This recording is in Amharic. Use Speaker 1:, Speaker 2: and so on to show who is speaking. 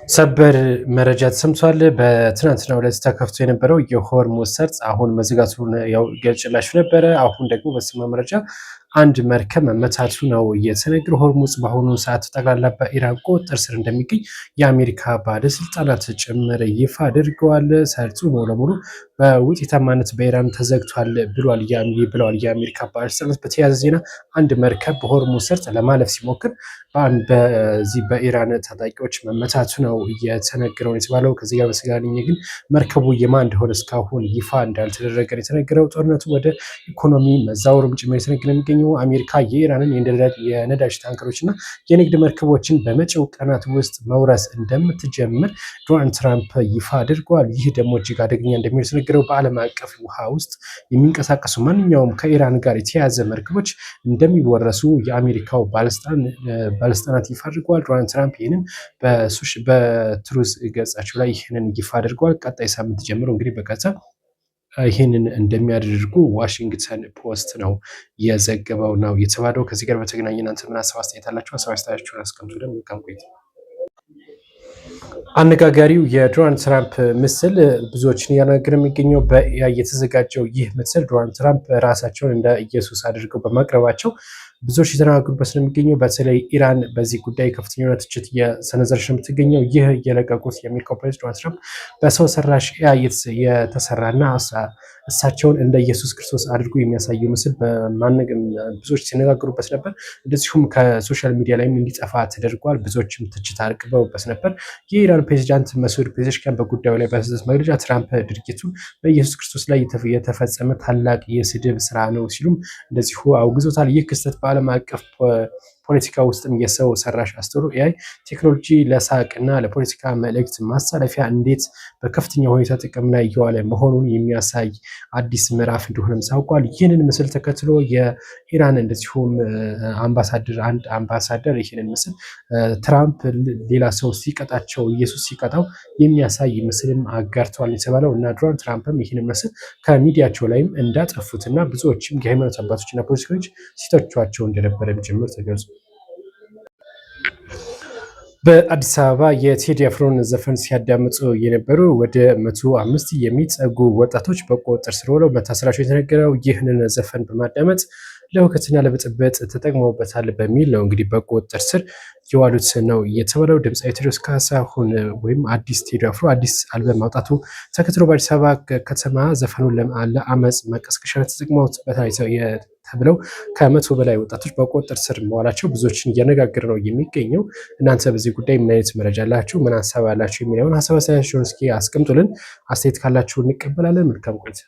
Speaker 1: ሰበር መረጃ ተሰምቷል። በትናንትናው ዕለት ተከፍቶ የነበረው የሆርሙዝ ሰርጥ አሁን መዘጋቱን ያው ገልጭላችሁ ነበረ። አሁን ደግሞ በሰማ መረጃ አንድ መርከብ መመታቱ ነው የተነገረው። ሆርሙዝ በአሁኑ ሰዓት ጠቅላላ በኢራን ቁጥጥር ስር እንደሚገኝ የአሜሪካ ባለስልጣናት ጭምር ይፋ አድርገዋል። ሰርጡ ሙሉ ለሙሉ በውጤታማነት በኢራን ተዘግቷል ብለዋል የአሜሪካ ባለስልጣናት። በተያያዘ ዜና አንድ መርከብ በሆርሙዝ ሰርጥ ለማለፍ ሲሞክር በዚህ በኢራን ታጣቂዎች መመታቱ ነው የተነገረው የተባለው። ከዚህ ጋር በተገናኘ ግን መርከቡ የማን እንደሆነ እስካሁን ይፋ እንዳልተደረገ የተነገረው። ጦርነቱ ወደ ኢኮኖሚ መዛወሩም ጭምር የተነገረ የሚገኘው አሜሪካ የኢራንን የነዳጅ ታንከሮች እና የንግድ መርከቦችን በመጪው ቀናት ውስጥ መውረስ እንደምትጀምር ዶናልድ ትራምፕ ይፋ አድርገዋል። ይህ ደግሞ እጅግ አደገኛ እንደሚሆን የተነገረው በዓለም አቀፍ ውሃ ውስጥ የሚንቀሳቀሱ ማንኛውም ከኢራን ጋር የተያያዘ መርከቦች እንደሚወረሱ የአሜሪካው ባለስልጣናት ይፋ አድርገዋል። ዶናልድ ትራምፕ ይህንን በትሩዝ ገጻቸው ላይ ይህንን ይፋ አድርገዋል። ቀጣይ ሳምንት ጀምሮ እንግዲህ በቀጥታ ይህንን እንደሚያደርጉ ዋሽንግተን ፖስት ነው የዘገበው ነው የተባለው። ከዚህ ጋር በተገናኘ እናንተ ምን ሀሳብ አስተያየት አላችሁ? ሀሳብ አስተያየታችሁን አስቀምጡልን። መልካም ቆይታ። አነጋጋሪው የዶናልድ ትራምፕ ምስል ብዙዎችን እያነጋገረ የሚገኘው በኤአይ የተዘጋጀው ይህ ምስል ዶናልድ ትራምፕ ራሳቸውን እንደ ኢየሱስ አድርገው በማቅረባቸው ብዙዎች የተናገሩበት ስለሚገኘው በተለይ ኢራን በዚህ ጉዳይ ከፍተኛ የሆነ ትችት እየሰነዘረች ነው የምትገኘው። ይህ የለቀቁት የአሜሪካው ፕሬዝዳንት ዶናልድ ትራምፕ በሰው ሰራሽ ኤአይ የተሰራና እሳቸውን እንደ ኢየሱስ ክርስቶስ አድርጎ የሚያሳየው ምስል ብዙዎች ሲነጋገሩበት ነበር። እንደዚሁም ከሶሻል ሚዲያ ላይም እንዲጠፋ ተደርጓል። ብዙዎችም ትችት አቅርበውበት ነበር። የኢራን ፕሬዚዳንት መሱድ ፔዜሽኪያን በጉዳዩ ላይ በሰጡት መግለጫ ትራምፕ ድርጊቱን በኢየሱስ ክርስቶስ ላይ የተፈጸመ ታላቅ የስድብ ስራ ነው ሲሉም እንደዚሁ አውግዞታል። ይህ ክስተት በዓለም አቀፍ ፖለቲካ ውስጥም የሰው ሰራሽ አስተውሎት ኤአይ ቴክኖሎጂ ለሳቅና ለፖለቲካ መልእክት ማሳለፊያ እንዴት በከፍተኛ ሁኔታ ጥቅም ላይ እየዋለ መሆኑን የሚያሳይ አዲስ ምዕራፍ እንደሆነም ታውቋል። ይህንን ምስል ተከትሎ የኢራን እንደዚሁም አንድ አምባሳደር ይህንን ምስል ትራምፕ ሌላ ሰው ሲቀጣቸው ኢየሱስ ሲቀጣው የሚያሳይ ምስልም አጋርተዋል የተባለው እና ዶናልድ ትራምፕም ይህንን ምስል ከሚዲያቸው ላይም እንዳጠፉትና ብዙዎችም የሃይማኖት አባቶችና ፖለቲከኞች ሲተቿቸው እንደነበረም ጭምር ተገልጿል። በአዲስ አበባ የቴዲ አፍሮን ዘፈን ሲያዳምጡ የነበሩ ወደ 105 የሚጠጉ ወጣቶች በቁጥጥር ስር ውለው መታሰራቸው የተነገረው ይህንን ዘፈን በማዳመጥ ለሁከትና ለብጥብጥ ተጠቅመውበታል በሚል ነው እንግዲህ በቁጥጥር ስር የዋሉት ነው የተባለው። ድምፃዊ ቴዎድሮስ ካሳሁን ወይም አዲስ ቴዲ አፍሮ አዲስ አልበም ማውጣቱ ተከትሎ በአዲስ አበባ ከተማ ዘፈኑን ለአመፅ መቀስቀሻ ተጠቅመውበታል ተብለው ከ100 በላይ ወጣቶች በቁጥጥር ስር መዋላቸው ብዙዎችን እያነጋገረ ነው የሚገኘው። እናንተ በዚህ ጉዳይ ምን አይነት መረጃ አላችሁ? ምን ሀሳብ አላችሁ? የሚለውን ሀሳብ አስተያየታችሁን እስኪ አስቀምጡልን። አስተያየት ካላችሁ እንቀበላለን። መልካም ቆይታ